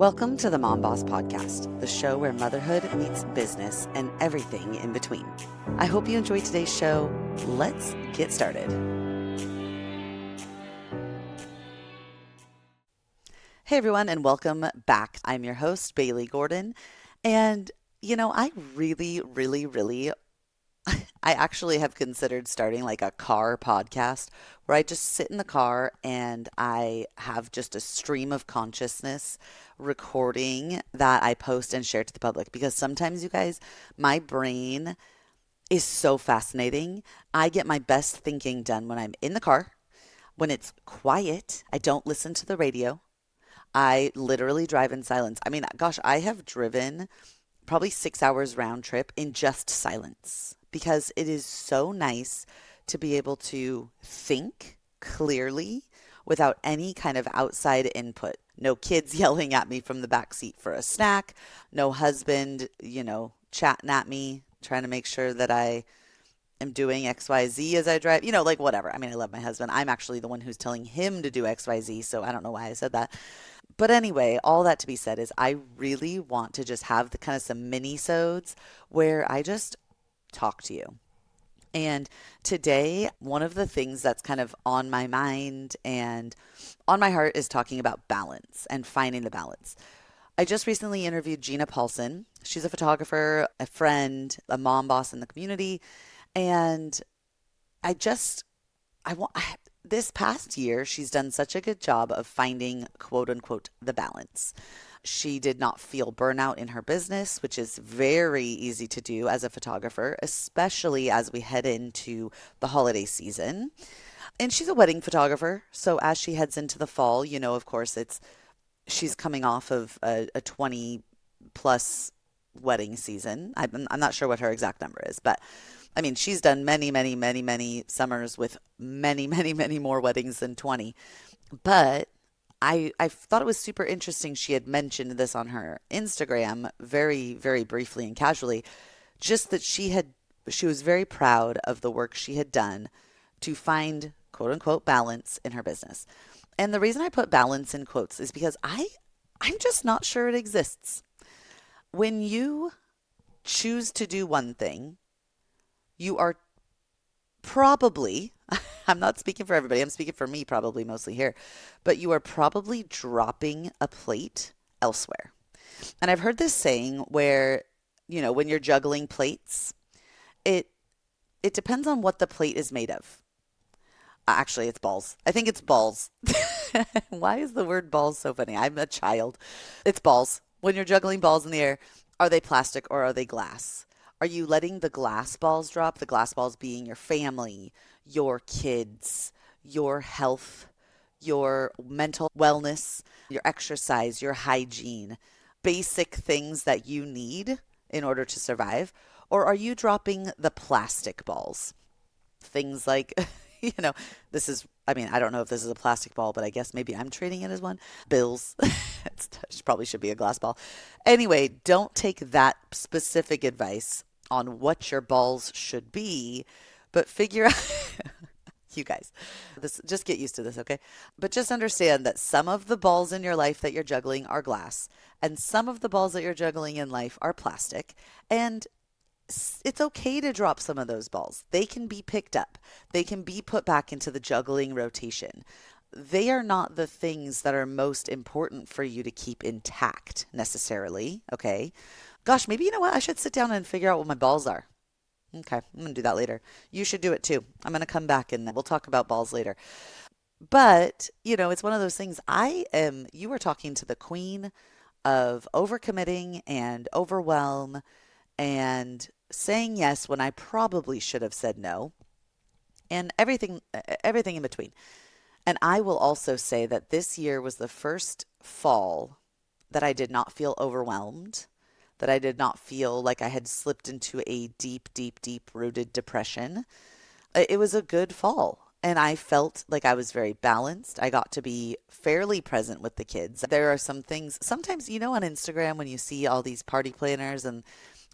Welcome to the MomBoss podcast, the show where motherhood meets business and everything in between. I hope you enjoyed today's show. Let's get started. Hey everyone, and welcome back. I'm your host, Bailey Gordon. And I I actually have considered starting like a car podcast where I just sit in the car and I have just a stream of consciousness recording that I post and share to the public. Because sometimes, you guys, my brain is so fascinating. I get my best thinking done when I'm in the car, when it's quiet. I don't listen to the radio. I literally drive in silence. I mean, gosh, I have driven probably 6 hours round trip in just silence because it is so nice to be able to think clearly without any kind of outside input. No kids yelling at me from the back seat for a snack. No husband, chatting at me, trying to make sure that I am doing XYZ as I drive, like whatever. I mean, I love my husband. I'm actually the one who's telling him to do XYZ, so I don't know why I said that. But anyway, all that to be said is I really want to just have the kind of some mini-sodes where I just talk to you. And today, one of the things that's kind of on my mind and on my heart is talking about balance and finding the balance. I just recently interviewed Gina Paulson. She's a photographer, a friend, a mom boss in the community. And I want this past year, she's done such a good job of finding, quote unquote, the balance. She did not feel burnout in her business, which is very easy to do as a photographer, especially as we head into the holiday season. And she's a wedding photographer. So as she heads into the fall, of course, she's coming off of a 20 plus wedding season. I'm not sure what her exact number is, but I mean, she's done many summers with many more weddings than 20. But I thought it was super interesting. She had mentioned this on her Instagram very, very briefly and casually, just that she was very proud of the work she had done to find, quote unquote, balance in her business. And the reason I put balance in quotes is because I'm just not sure it exists. When you choose to do one thing, you are probably, I'm not speaking for everybody, I'm speaking for me probably mostly here, but you are probably dropping a plate elsewhere. And I've heard this saying where, when you're juggling plates, it depends on what the plate is made of. Actually, it's balls. I think it's balls. Why is the word balls so funny? I'm a child. It's balls. When you're juggling balls in the air, are they plastic or are they glass? Are you letting the glass balls drop? The glass balls being your family, your kids, your health, your mental wellness, your exercise, your hygiene, basic things that you need in order to survive? Or are you dropping the plastic balls? Things like, I don't know if this is a plastic ball, but I guess maybe I'm treating it as one. Bills. It probably should be a glass ball. Anyway, don't take that specific advice on what your balls should be, but figure out, you guys, just get used to this, okay? But just understand that some of the balls in your life that you're juggling are glass, and some of the balls that you're juggling in life are plastic, and it's okay to drop some of those balls. They can be picked up. They can be put back into the juggling rotation. They are not the things that are most important for you to keep intact necessarily, okay? Gosh, maybe you know what? I should sit down and figure out what my balls are. Okay, I'm going to do that later. You should do it too. I'm going to come back and we'll talk about balls later. But, it's one of those things. You are talking to the queen of overcommitting and overwhelm and saying yes when I probably should have said no, and everything in between. And I will also say that this year was the first fall that I did not feel overwhelmed, that I did not feel like I had slipped into a deep rooted depression. It was a good fall. And I felt like I was very balanced. I got to be fairly present with the kids. There are some things, sometimes, on Instagram when you see all these party planners and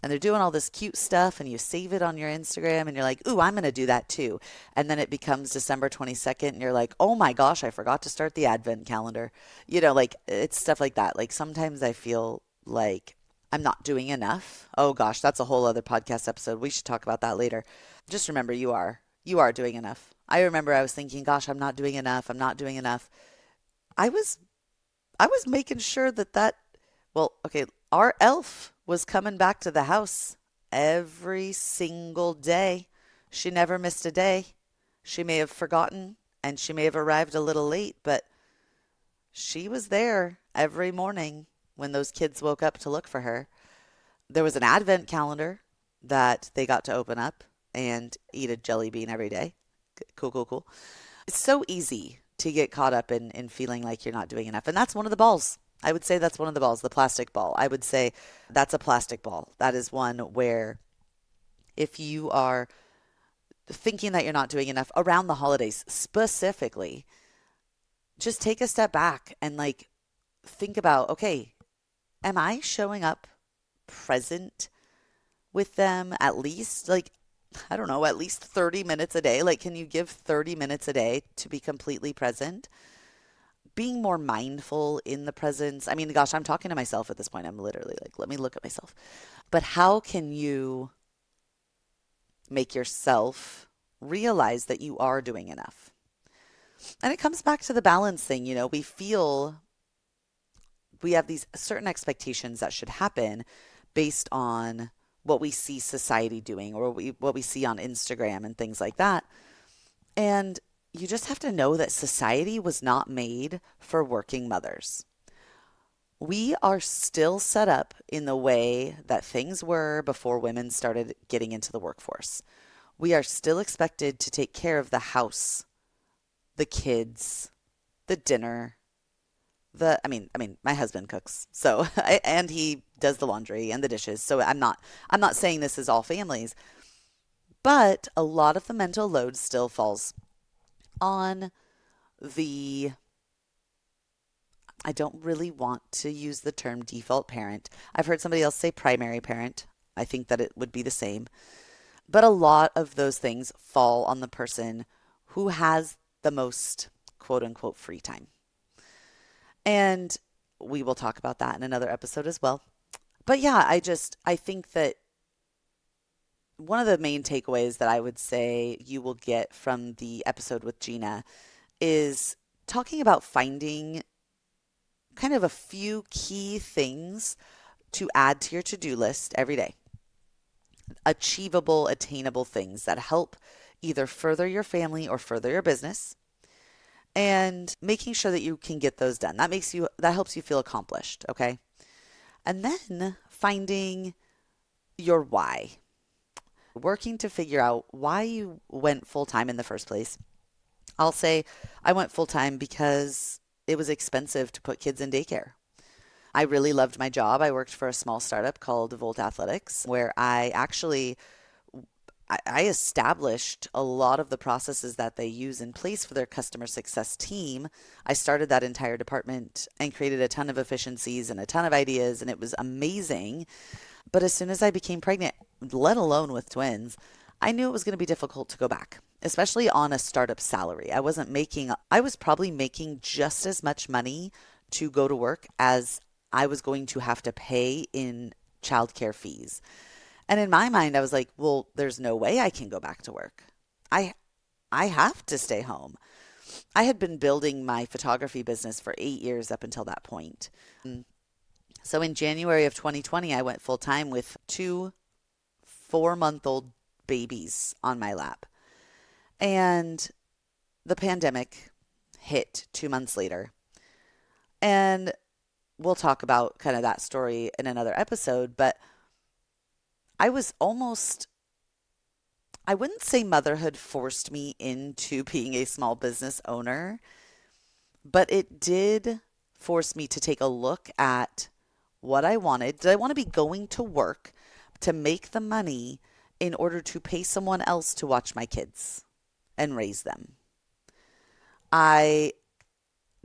and they're doing all this cute stuff and you save it on your Instagram and you're like, "Ooh, I'm going to do that too." And then it becomes December 22nd and you're like, "Oh my gosh, I forgot to start the advent calendar." Like it's stuff like that. Like sometimes I feel like I'm not doing enough. Oh gosh, that's a whole other podcast episode. We should talk about that later. Just remember you are. You are doing enough. I remember I was thinking, "Gosh, I'm not doing enough. I'm not doing enough." I was I was making sure well, okay, our elf was coming back to the house every single day. She never missed a day. She may have forgotten and she may have arrived a little late, but she was there every morning when those kids woke up to look for her. There was an advent calendar that they got to open up and eat a jelly bean every day. Cool, cool, cool. It's so easy to get caught up in feeling like you're not doing enough. And that's one of the balls. I would say that's one of the balls, the plastic ball. I would say that's a plastic ball. That is one where if you are thinking that you're not doing enough around the holidays specifically, just take a step back and like think about, okay, am I showing up present with them at least like I don't know, at least 30 minutes a day? Like, can you give 30 minutes a day to be completely present? Being more mindful in the presence. I mean, gosh, I'm talking to myself at this point. I'm literally like, let me look at myself. But how can you make yourself realize that you are doing enough? And it comes back to the balance thing. We feel we have these certain expectations that should happen based on what we see society doing or what we see on Instagram and things like that. And you just have to know that society was not made for working mothers. We are still set up in the way that things were before women started getting into the workforce. We are still expected to take care of the house, the kids, the dinner, my husband cooks. So, and he does the laundry and the dishes. So I'm not saying this is all families, but a lot of the mental load still falls on the I don't really want to use the term default parent. I've heard somebody else say primary parent. I think that it would be the same. But a lot of those things fall on the person who has the most quote unquote free time. And we will talk about that in another episode as well. But yeah, I think that one of the main takeaways that I would say you will get from the episode with Gina is talking about finding kind of a few key things to add to your to-do list every day. Achievable, attainable things that help either further your family or further your business, and making sure that you can get those done. That helps you feel accomplished, okay? And then finding your why. Working to figure out why you went full time in the first place. I'll say I went full time because it was expensive to put kids in daycare. I really loved my job. I worked for a small startup called Volt Athletics, where I established a lot of the processes that they use in place for their customer success team. I started that entire department and created a ton of efficiencies and a ton of ideas, and it was amazing. But as soon as I became pregnant, let alone with twins, I knew it was going to be difficult to go back, especially on a startup salary. I was probably making just as much money to go to work as I was going to have to pay in childcare fees. And in my mind, I was like, well, there's no way I can go back to work. I I have to stay home. I had been building my photography business for 8 years up until that point. So in January of 2020, I went full time with two 4-month-old babies on my lap. And the pandemic hit 2 months later. And we'll talk about kind of that story in another episode, but I was almost, I wouldn't say motherhood forced me into being a small business owner, but it did force me to take a look at what I wanted. Did I want to be going to work to make the money in order to pay someone else to watch my kids and raise them? I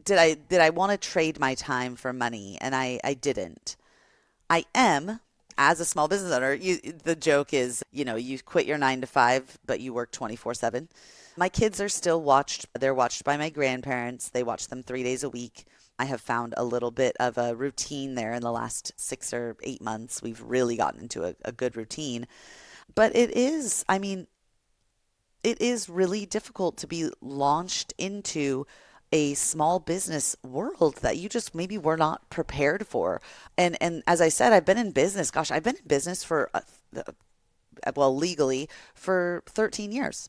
did I want to trade my time for money, and I didn't. I am as a small business owner, the joke is, you quit your 9 to 5, but you work 24/7. My kids are still watched. They're watched by my grandparents. They watch them 3 days a week. I have found a little bit of a routine there in the last 6 or 8 months. We've really gotten into a good routine. But I mean, it is really difficult to be launched into a small business world that you just maybe were not prepared for. And as I said, I've been in business. Gosh, I've been in business for well, legally for 13 years.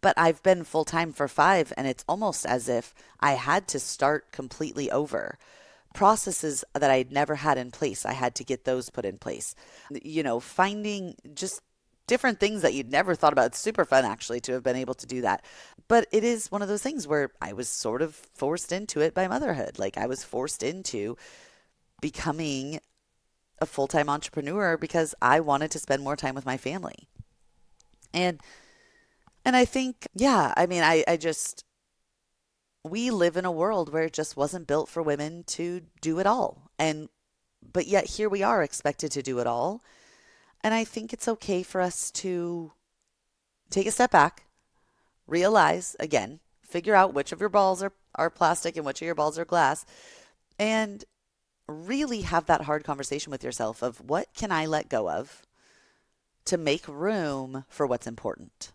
But I've been full time for 5, and it's almost as if I had to start completely over. Processes that I'd never had in place, I had to get those put in place. Finding just different things that you'd never thought about. It's super fun actually to have been able to do that. But it is one of those things where I was sort of forced into it by motherhood. Like I was forced into becoming a full time entrepreneur because I wanted to spend more time with my family. And and I think, yeah, I mean, I just, we live in a world where it just wasn't built for women to do it all. But yet here we are expected to do it all. And I think it's okay for us to take a step back, realize again, figure out which of your balls are plastic and which of your balls are glass, and really have that hard conversation with yourself of what can I let go of to make room for what's important.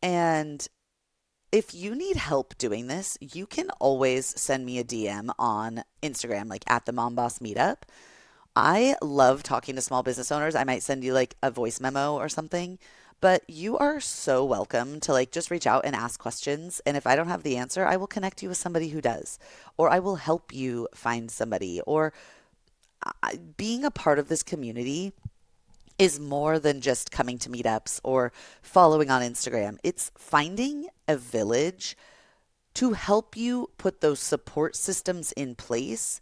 And if you need help doing this, you can always send me a DM on Instagram, like at the MomBoss Meetup. I love talking to small business owners. I might send you like a voice memo or something, but you are so welcome to like just reach out and ask questions. And if I don't have the answer, I will connect you with somebody who does, or I will help you find somebody. Or being a part of this community is more than just coming to meetups or following on Instagram. It's finding a village to help you put those support systems in place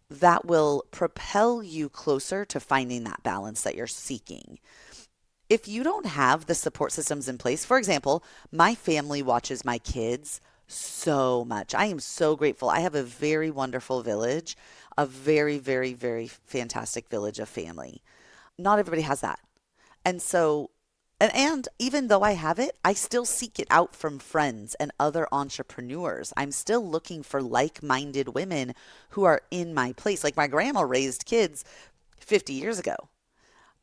that will propel you closer to finding that balance that you're seeking. If you don't have the support systems in place, for example, my family watches my kids so much. I am so grateful. I have a very wonderful village, a very, very, very fantastic village of family. Not everybody has that. And so, and even though I have it, I still seek it out from friends and other entrepreneurs. I'm still looking for like minded women who are in my place. Like my grandma raised kids 50 years ago,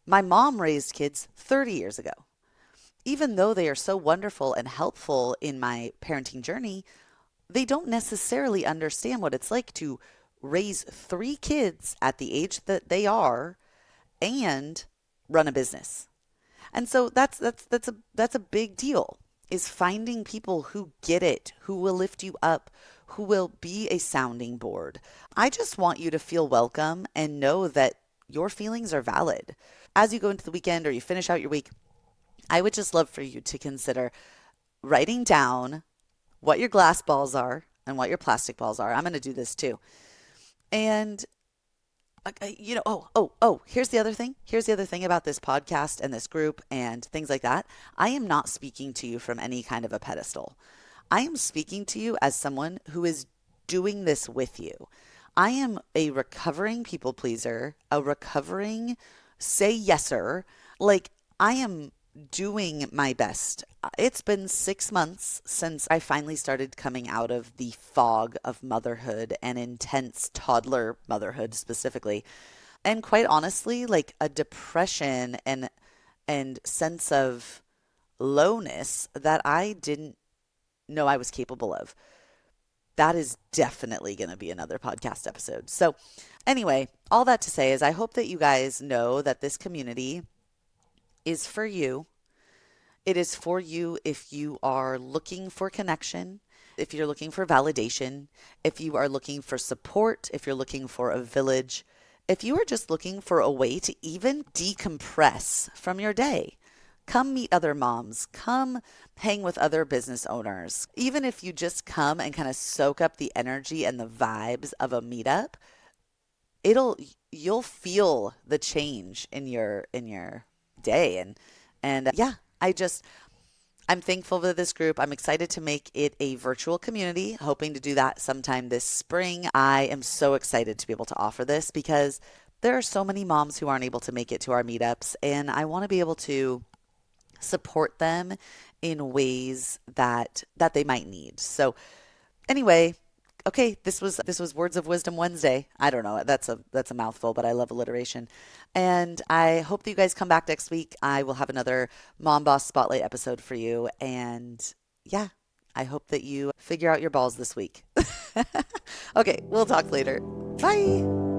my mom raised kids 30 years ago. Even though they are so wonderful and helpful in my parenting journey, they don't necessarily understand what it's like to raise 3 kids at the age that they are and run a business. And so that's a big deal, is finding people who get it, who will lift you up, who will be a sounding board. I just want you to feel welcome and know that your feelings are valid. As you go into the weekend or you finish out your week, I would just love for you to consider writing down what your glass balls are and what your plastic balls are. I'm going to do this too. And here's the other thing. Here's the other thing about this podcast and this group and things like that. I am not speaking to you from any kind of a pedestal. I am speaking to you as someone who is doing this with you. I am a recovering people pleaser, a recovering say yeser. Like, I am doing my best. It's been 6 months since I finally started coming out of the fog of motherhood and intense toddler motherhood specifically. And quite honestly, like a depression and sense of lowness that I didn't know I was capable of. That is definitely going to be another podcast episode. So, anyway, all that to say is I hope that you guys know that this community is for you. It is for you if you are looking for connection, if you're looking for validation, if you are looking for support, if you're looking for a village, if you are just looking for a way to even decompress from your day. Come meet other moms. Come hang with other business owners. Even if you just come and kind of soak up the energy and the vibes of a meetup, you'll feel the change in your day. And yeah, I'm thankful for this group. I'm excited to make it a virtual community, hoping to do that sometime this spring. I am so excited to be able to offer this because there are so many moms who aren't able to make it to our meetups, and I want to be able to support them in ways that they might need. So anyway, okay, this was Words of Wisdom Wednesday. I don't know, that's a mouthful, but I love alliteration. And I hope that you guys come back next week. I will have another Mom Boss Spotlight episode for you. And yeah, I hope that you figure out your balls this week. Okay, we'll talk later. Bye.